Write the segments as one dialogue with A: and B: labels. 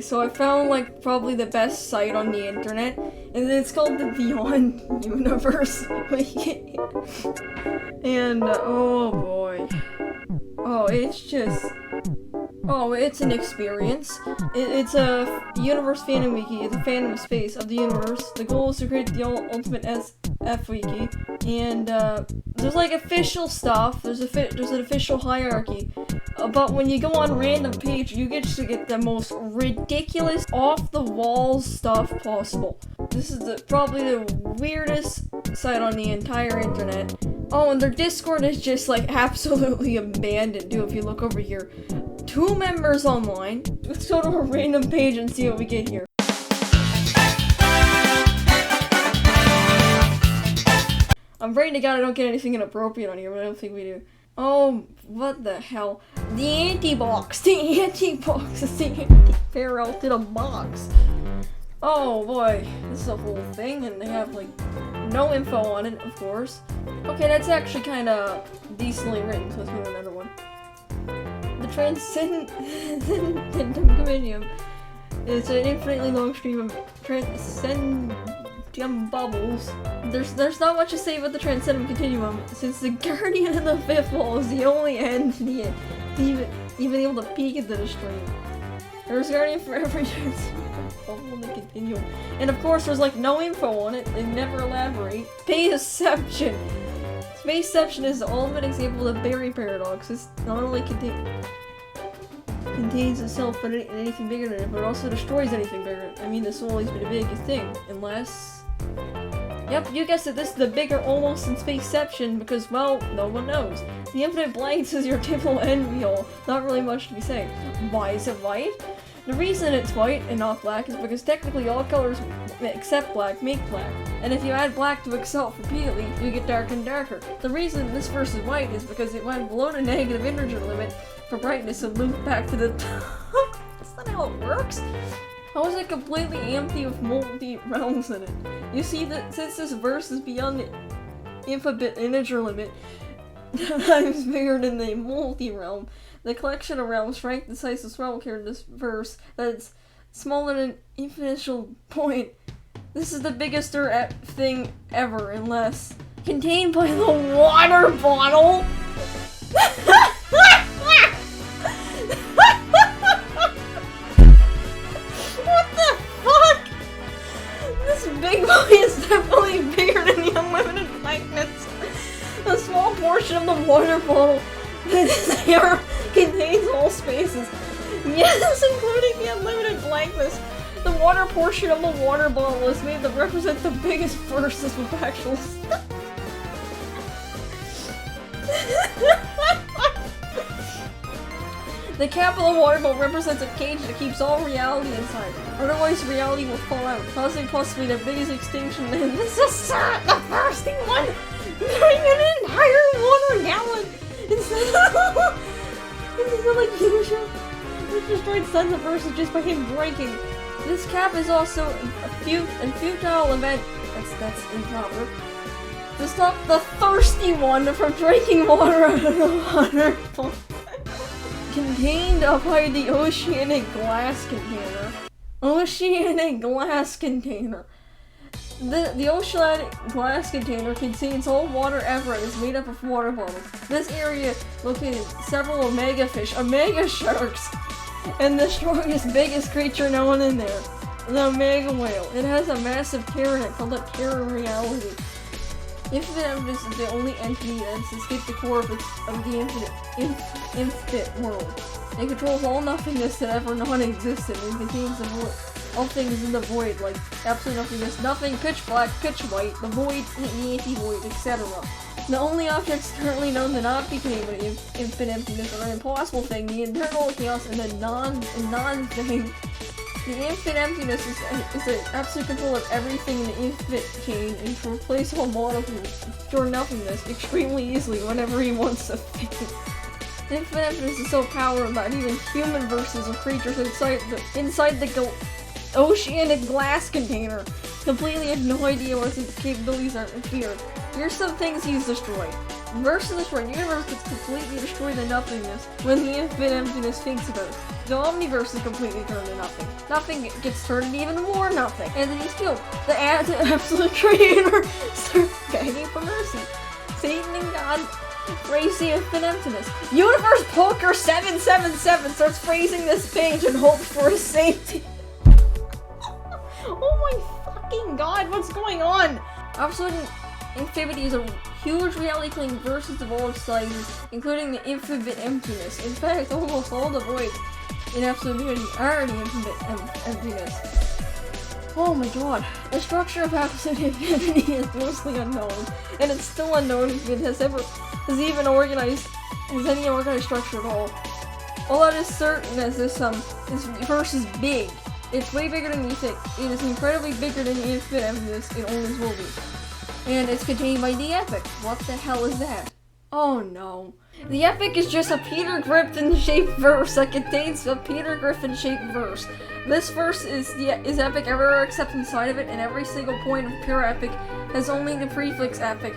A: so I found like probably the best site on the internet, and it's called the Beyond Universe Wiki. And oh boy, it's an experience. It's a universe fandom wiki, the fandom space of the universe. The goal is to create the ultimate SF wiki, and there's like official stuff. There's an official hierarchy. But when you go on random page, you get to get the most ridiculous, off-the-wall stuff possible. This is probably the weirdest site on the entire internet. Oh, and their Discord is just like absolutely abandoned too. If you look over here, 2 members online. Let's go to a random page and see what we get here. I'm praying to God I don't get anything inappropriate on here, but I don't think we do. Oh, what the hell? The anti-box is the anti-pharaoh to the box. Oh boy, this is a whole thing, and they have like no info on it, of course. Okay, that's actually kind of decently written, so let's do another one. The Transcendent Compendium is an infinitely long stream of Transcendent bubbles. There's not much to say about the Transcendent Continuum, since the Guardian of the Fifth Wall is the only entity even able to peek into the stream. There's a Guardian for every Transcendent bubble in the Continuum. And of course there's like no info on it, they never elaborate. Spaceception! Spaceception is the ultimate example of the Berry Paradox. It not only contains itself but anything bigger than it, but it also destroys anything bigger. I mean, this will always be the biggest thing, unless... Yep, you guessed it, this is the bigger almost in Spaceception, because, well, no one knows. The infinite blanks is your typical end wheel, not really much to be saying. Why is it white? The reason it's white and not black is because technically all colors except black make black. And if you add black to itself repeatedly, you get darker and darker. The reason this verse is white is because it went below the negative integer limit for brightness and looped back to the top. That's not how it works. How is it completely empty with multi-realms in it? You see that since this verse is beyond the infinite integer limit, times bigger than the multi-realm, the collection of realms rank the size of small here in this verse that's smaller than infinitesimal point. This is the biggest thing ever, unless contained by the water bottle. What the fuck? This big boy is definitely bigger than the unlimited blankness. A small portion of the water bottle that is here contains all spaces. Yes, including the unlimited blankness. The water portion of the water bottle is made to represent the biggest verses with actual stuff. The cap of the water bottle represents a cage that keeps all reality inside. Otherwise, reality will fall out, causing possibly the biggest extinction. And this is the first one during an entire water gallon instead of like usual. Which destroyed tons of verses just by him breaking. This cap is also a futile event. That's improper. To stop the thirsty one from drinking water out of the water bottle. Contained up by the oceanic glass container. Oceanic glass container. The oceanic glass container contains all water ever and is made up of water bottles. This area located several omega fish, omega sharks, and the strongest, biggest creature known in there, the omega whale. It has a massive terror in it called the terror reality. Infinite Emptiness is the only entity that has escaped the core of the infinite world. It controls all nothingness that ever non-existed and contains the void. All things in the void, like absolute nothingness, nothing, pitch black, pitch white, the void, the anti-void, etc. The only objects currently known to not be contained by infinite emptiness are an impossible thing, the internal chaos, and the non-thing. The infinite emptiness is the absolute control of everything in the infinite chain and can replace all molecules or nothingness extremely easily whenever he wants to think. The infinite emptiness is so powerful that even human verses of creatures inside the oceanic glass container completely have no idea what its capabilities are and fear. Here's some things he's destroyed. Versus destroyed. The universe gets completely destroyed to nothingness when the infinite emptiness thinks about it. The omniverse is completely turned to nothing. Nothing gets turned even more nothing. And then he's killed. The absolute creator starts begging for mercy. Satan and God praise the infinite emptiness. Universe Poker 777 starts praising this page and hopes for his safety. Oh my fucking god, what's going on? Absolute Infinity is a huge reality-killing versus of all sizes, including the infinite emptiness. In fact, almost all the voids in Absolute Infinity are the infinite emptiness. Oh my god. The structure of Absolute Infinity is mostly unknown, and it's still unknown if it has any organized structure at all. All that is certain is this verse is big. It's way bigger than you think. It is incredibly bigger than the infinite emptiness it always will be. And it's contained by the Epic. What the hell is that? Oh no. The Epic is just a Peter Griffin-shaped verse that contains a Peter Griffin-shaped verse. This verse is epic everywhere except inside of it, and every single point of pure epic has only the prefix epic,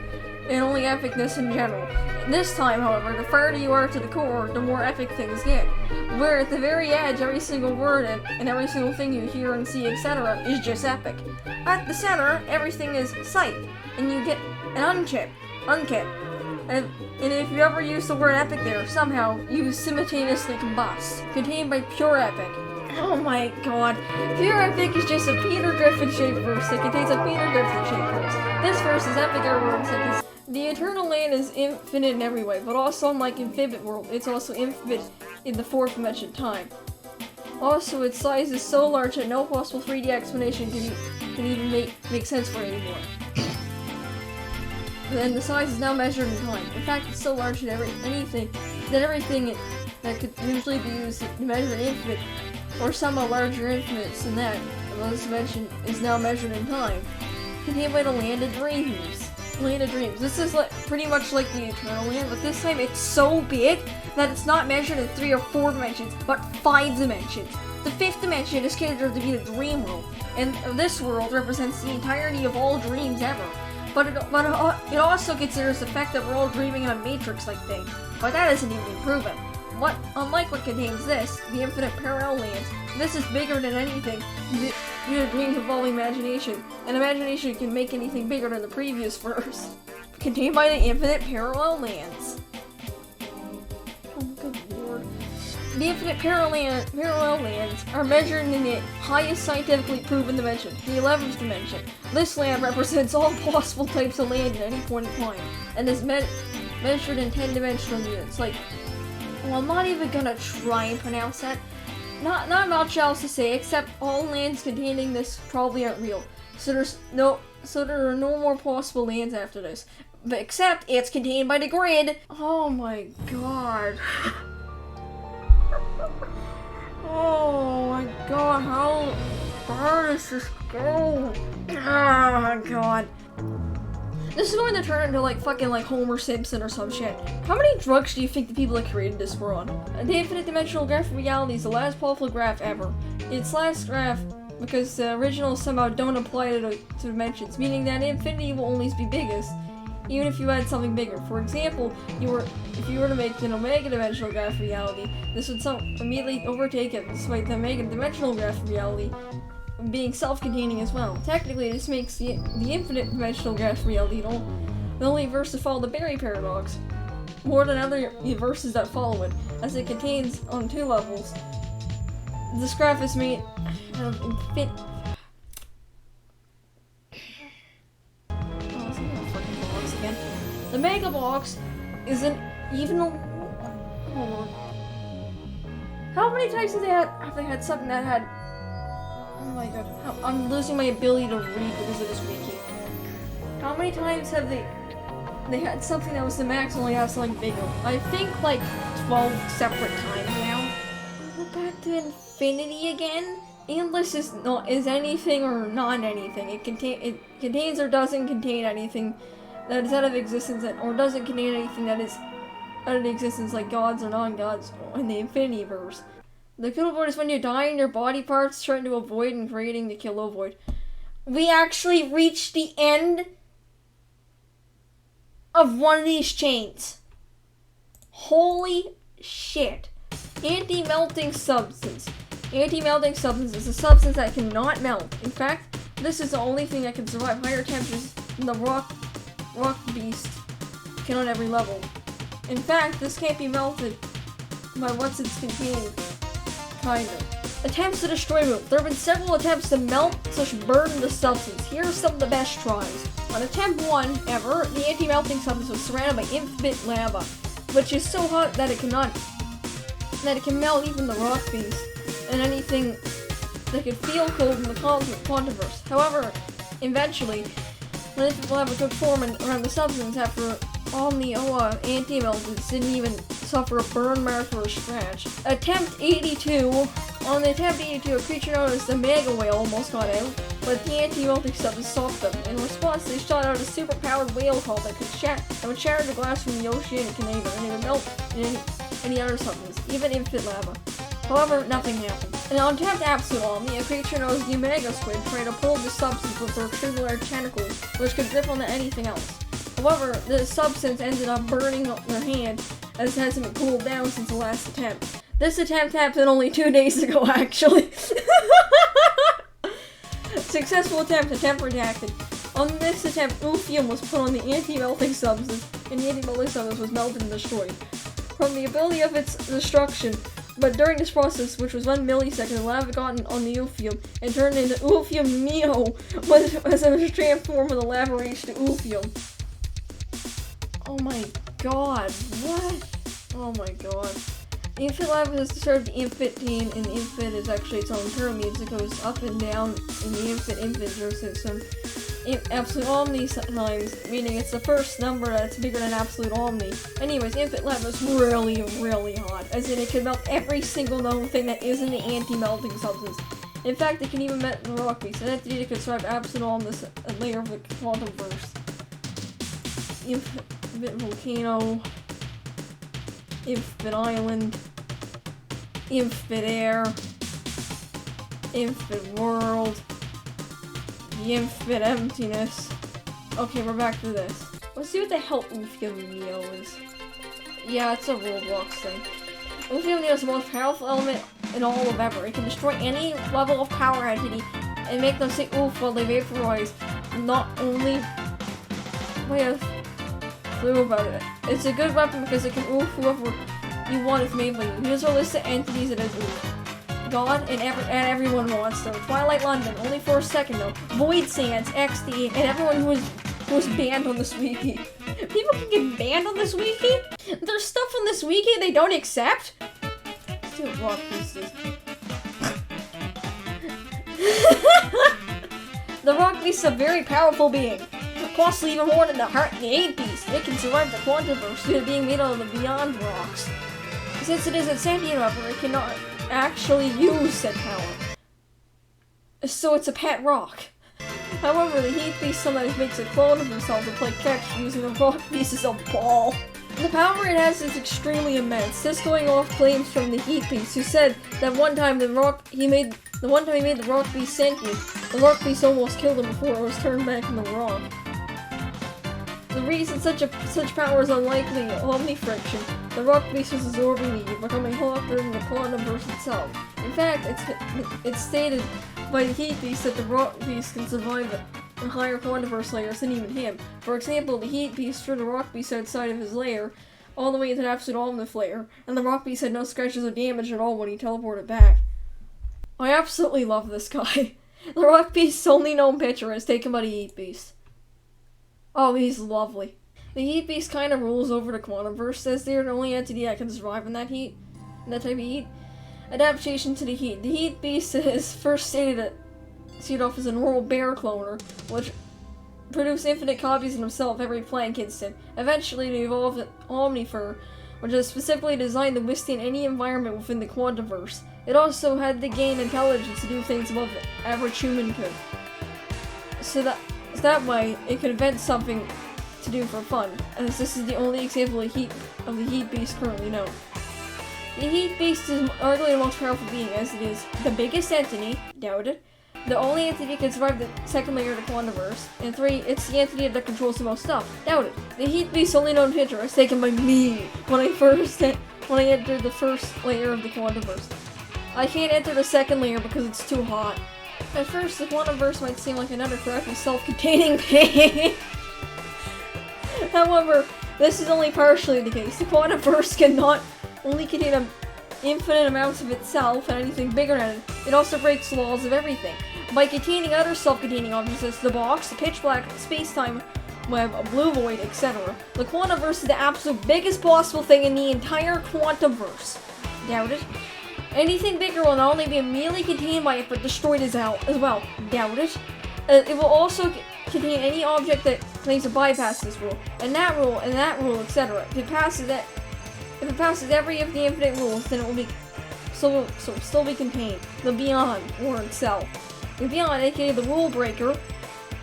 A: and only epicness in general. This time, however, the farther you are to the core, the more epic things get. Where at the very edge, every single word and every single thing you hear and see, etc. is just epic. At the center, everything is sight, and you get an unkip. And if you ever use the word epic there, somehow you simultaneously combust. Contained by pure epic. Oh my god. Pure epic is just a Peter Griffin-shaped verse that contains a Peter Griffin-shaped verse. This verse is epic everywhere except the Eternal Land is infinite in every way, but also unlike Infinite World, it's also infinite in the fourth dimension time. Also, its size is so large that no possible 3D explanation can even make sense for it anymore. And the size is now measured in time. In fact, it's so large that everything that could usually be used to measure an infinite, or some larger infinites than that, of this dimension, is now measured in time. Contained by the Land of Dreams. Land of Dreams. This is pretty much like the Eternal Land, but this time it's so big that it's not measured in 3 or 4 dimensions, but 5 dimensions. The 5th dimension is considered to be the dream world, and this world represents the entirety of all dreams ever. But it also considers the fact that we're all dreaming in a matrix-like thing, but that isn't even proven. Unlike what contains this, the infinite parallel lands, this is bigger than anything due to dreams involving imagination, and imagination can make anything bigger than the previous verse. Contained by the infinite parallel lands. Oh, good lord. The infinite parallel lands are measured in the highest scientifically proven dimension, the 11th dimension. This land represents all possible types of land at any point in time, and is measured in 10-dimensional units. Well, I'm not even gonna try and pronounce that. Not much else to say, except all lands containing this probably aren't real. So there are no more possible lands after this. But except it's contained by the grid. Oh my god. Oh my god, how far does this go? Oh my god. This is going to turn into fucking Homer Simpson or some shit. How many drugs do you think the people that created this were on? The infinite dimensional graph of reality is the last powerful graph ever. It's last graph because the originals somehow don't apply to dimensions, meaning that infinity will always be biggest, even if you add something bigger. For example, if you were to make an omega dimensional graph of reality, this would immediately overtake it, despite the omega dimensional graph of reality being self-containing as well. Technically, this makes the infinite dimensional graph of reality the only verse to follow the Berry paradox, more than other verses that follow it, as it contains on 2 levels. This graph is made of the Mega Box isn't even a... Hold on. How many times have they had something that had... Oh my god, I'm losing my ability to read because of this wiki. How many times have they had something that was the max, only have something bigger? I think 12 separate times now. Go back to infinity again? Endless is anything or not anything. It contains or doesn't contain anything that is out of existence, or doesn't contain anything that is out of existence, like gods or non-gods in the infinity verse. The kill void is when you die and your body parts trying to avoid and creating the kill void. We actually reached the end? of one of these chains. Holy shit. Anti-melting substance. Anti-melting substance is a substance that cannot melt. In fact, this is the only thing that can survive higher temperatures than the rock beast can on every level. In fact, this can't be melted by what's it's contained. Kind of. Attempts to destroy it. There have been several attempts to melt / burn the substance. Here are some of the best tries. On attempt 1 ever, the anti-melting substance was surrounded by infinite lava, which is so hot that it can melt even the rock beast and anything that could feel cold in the quantiverse. However, eventually, when it will have a good form around the substance after all the anti-meltants didn't even suffer a burn mark or a scratch. Attempt 82. On the attempt 82, a creature known as the mega whale almost got out, but the anti-melting substance stopped them. In response, they shot out a super-powered whale call that would shatter the glass from the oceanic container, and it would melt in any other substance, even infinite lava. However, nothing happened. And on attempt absolute omni, a creature known as the mega squid tried to pull the substance with their triangular tentacles, which could grip onto anything else. However, the substance ended up burning their hand, as it hasn't cooled down since the last attempt. This attempt happened only 2 days ago, actually. Successful attempt redacted. On this attempt, Oofium was put on the anti-melting substance, and the anti-melting substance was melted and destroyed. From the ability of its destruction, but during this process, which was 1 millisecond, the lava got on the Oofium and turned into Oofium Neo, as it was transformed from the lava rage to Oofium. Oh my god, what? Oh my god. The infinite lava is described the infinite plane, and the infinite is actually its own term, means it goes up and down in the infinite system. Absolute omni times, meaning it's the first number that's bigger than absolute omni. Anyways, infinite lava is really, really hot, as in it can melt every single known thing that isn't the anti-melting substance. In fact, it can even melt the rock beast, an entity that can survive absolute omni, a layer of the quantum verse. Infinite volcano, infinite island, infinite air, infinite world, the infinite emptiness. Okay, we're back to this. Let's see what the hell Oofium Neo is. Yeah, it's a Roblox thing. Oofium Neo is the most powerful element in all of ever. It can destroy any level of power entity and make them say oof while they vaporize. Not only... Wait a clue about it. It's a good weapon because it can oof whoever you want is made by you. Here's our list of entities that is oof. God and everyone wants them. Twilight London, only for a second though. Void Sands, XD, and everyone who was banned on this wiki. People can get banned on this wiki? There's stuff on this wiki they don't accept? Let's do rock pieces. The rock beast is a very powerful being. Possibly even more than the heart and the 8 beast. It can survive the quantiverse due to being made out of the beyond rocks. Since it is a sentient weapon, it cannot actually use said power. So it's a pet rock. However, the heat beast sometimes makes a clone of himself to play catch using the rock beast as a ball. The power it has is extremely immense. This going off claims from the heat beast, who said that one time he made the rock beast sentient, the rock beast almost killed him before it was turned back into rock. The reason such power is unlikely, omni-friction. The rock beast is absorbing the heat, becoming hotter than the quantiverse itself. In fact, it's stated by the heat beast that the rock beast can survive in higher quantiverse layers than even him. For example, the heat beast threw the rock beast outside of his lair, all the way into the absolute omnif layer, and the rock beast had no scratches or damage at all when he teleported back. I absolutely love this guy. The rock beast's only known picture is taken by the heat beast. Oh, he's lovely. The heat beast kind of rules over the quantiverse, as they're the only entity that can survive in that type of heat. Adaptation to the heat. The heat beast is first started off as a normal bear cloner, which produced infinite copies of himself every plank instant. Eventually, they evolved an Omnifur, which is specifically designed to withstand any environment within the quantiverse. It also had to gain intelligence to do things above the average human could. So that way, it could invent something to do for fun, as this is the only example of the heat beast currently known. The heat beast is arguably the most powerful being, as it is the biggest entity, doubted, The only entity can survive the second layer of the Quantiverse. And 3, it's the entity that controls the most stuff. Doubt it. The heat beast only known picture was taken by me when I entered the first layer of the Quantiverse. I can't enter the second layer because it's too hot. At first, the Quantiverse might seem like another correctly self-containing thing. However, this is only partially the case. The Quantiverse cannot only contain infinite amounts of itself and anything bigger than it. It also breaks the laws of everything. By containing other self-containing objects such as the box, the pitch black, space-time web, a blue void, etc. The Quantiverse is the absolute biggest possible thing in the entire Quantiverse. Doubt it. Anything bigger will not only be immediately contained by it, but destroyed as well. Doubt it. It will also contain any object that claims to bypass this rule, and that rule, etc. If it passes every of the infinite rules, then it will be still be contained. The Beyond, or itself. The Beyond, aka the Rule Breaker,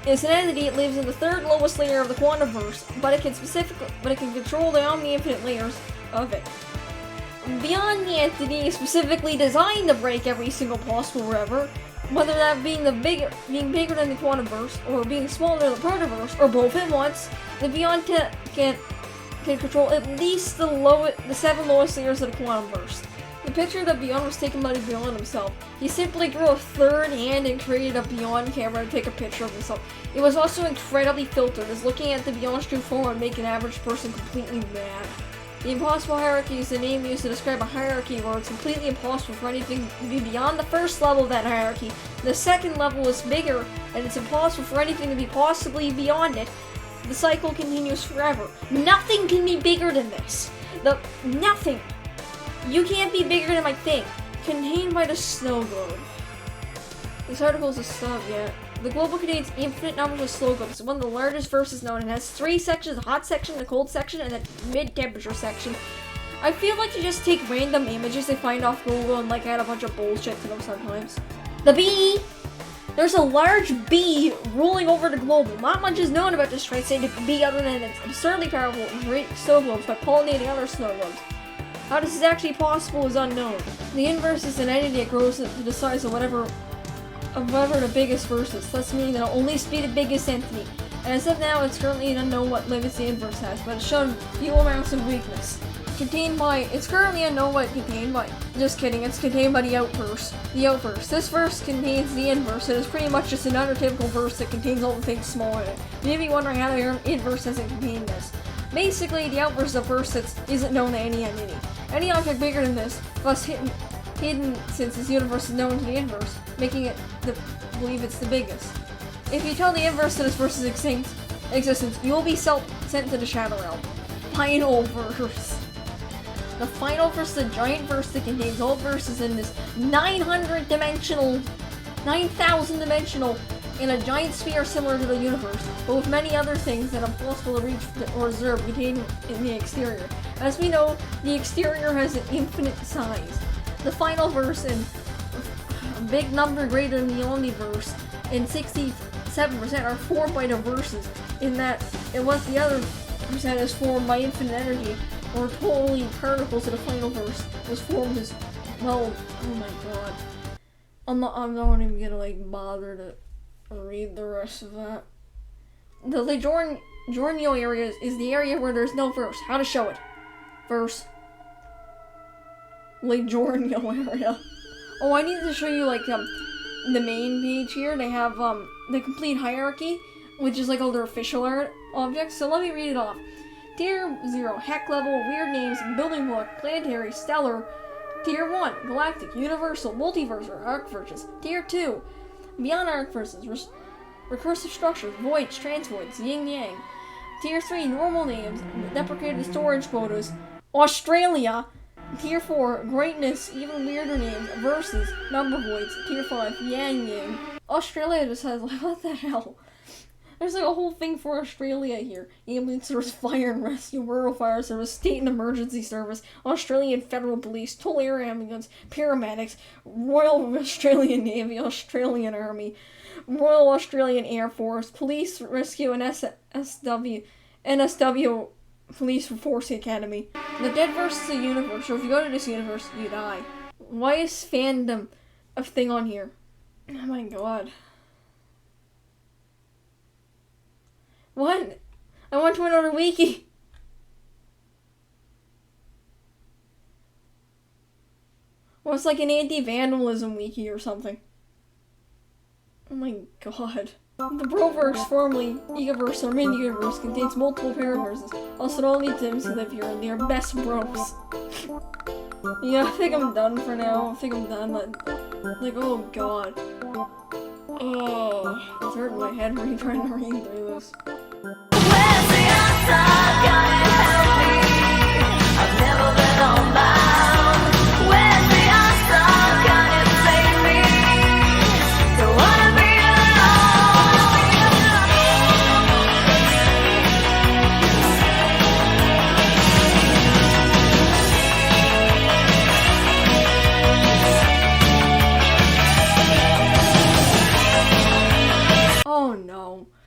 A: is an entity that lives in the third lowest layer of the Quantiverse, but it can control the omni-infinite layers of it. Beyond, the entity is specifically designed to break every single possible river, whether that being bigger than the Quantiverse, or being smaller than the Protoverse, or both at once. The Beyond can control at least the 7 lowest layers of the Quantiverse. The picture of the Beyond was taken by the Beyond himself. He simply grew a third hand and created a Beyond camera to take a picture of himself. It was also incredibly filtered, as looking at the Beyond's true form would make an average person completely mad. The Impossible Hierarchy is the name used to describe a hierarchy where it's completely impossible for anything to be beyond the first level of that hierarchy. The second level is bigger, and it's impossible for anything to be possibly beyond it. The cycle continues forever. Nothing can be bigger than this. Nothing. You can't be bigger than my thing. Contained by the Snowboard. This article is a stub, yeah. The global contains infinite numbers of slow globes. It's one of the largest verses known. It has 3 sections, a hot section, a cold section, and a mid-temperature section. I feel like you just take random images they find off Google and add a bunch of bullshit to them sometimes. The bee! There's a large bee ruling over the globe. Not much is known about this transcendent bee other than it's absurdly powerful and creates snow globes by pollinating other snow globes. How this is actually possible is unknown. The inverse is an entity that grows to the size of whatever the biggest verse is, thus meaning that it'll only be the biggest entity. And as of now, it's currently unknown what limits the inverse has, but it's shown few amounts of weakness. It's currently unknown what it's contained by. Just kidding, it's contained by the outverse. The outverse. This verse contains the inverse, and is pretty much just another typical verse that contains all the things small in it. You may be wondering how the inverse doesn't contain this. Basically, the outverse is a verse that isn't known to any entity. Any object bigger than this, thus hidden since this universe is known to the inverse, making it believe it's the biggest. If you tell the inverse that this verse's existence, you will be sent to the Shadow Realm. Final verse. The final verse is a giant verse that contains all verses in this 9,000 dimensional, in a giant sphere similar to the universe, but with many other things that are impossible to reach or observe contained in the exterior. As we know, the exterior has an infinite size. The final verse in a big number greater than the omniverse and 67% are formed by the verses, in that it was the other percent is formed by infinite energy, or totally particles of the final verse was formed as well. Oh my god. I'm not even gonna bother to read the rest of that. The Jornio area is the area where there's no verse. How to show it? Verse. Jornio area. Oh, I need to show you the main page here. They have the complete hierarchy, which is all their official art objects. So let me read it off. Tier 0, heck level, weird names, building block, planetary, stellar. Tier 1, galactic, universal, multiverse, or arc verses. Tier 2, beyond arc verses, recursive structures, voids, transvoids, yin yang. Tier 3, normal names, deprecated storage quotas, Australia. Tier 4, greatness, even weirder names, verses, number voids. Tier 5, yang yang. Australia just has, what the hell? There's a whole thing for Australia here. Ambulance service, fire and rescue, rural fire service, state and emergency service, Australian federal police, toll air ambulance, paramedics, Royal Australian Navy, Australian Army, Royal Australian Air Force, police rescue, and NSW Police Force Academy. The dead versus the universe, so if you go to this universe, you die. Why is fandom a thing on here? Oh my god. What? I went to another wiki. Well, it's like an anti-vandalism wiki or something. Oh my god. The Broverse, formerly Egaverse or Mini-Universe, contains multiple paraverses. Also, don't need Tims to live here, and they are best bros. Yeah, I think I'm done for now. I think I'm done. Like, oh god. Oh, it's hurting my head when you're trying to read through this.
B: Where's the answer? Gotta help me. I've never been unbound. Where's the answer? Gotta save me. Don't wanna be
A: Oh no.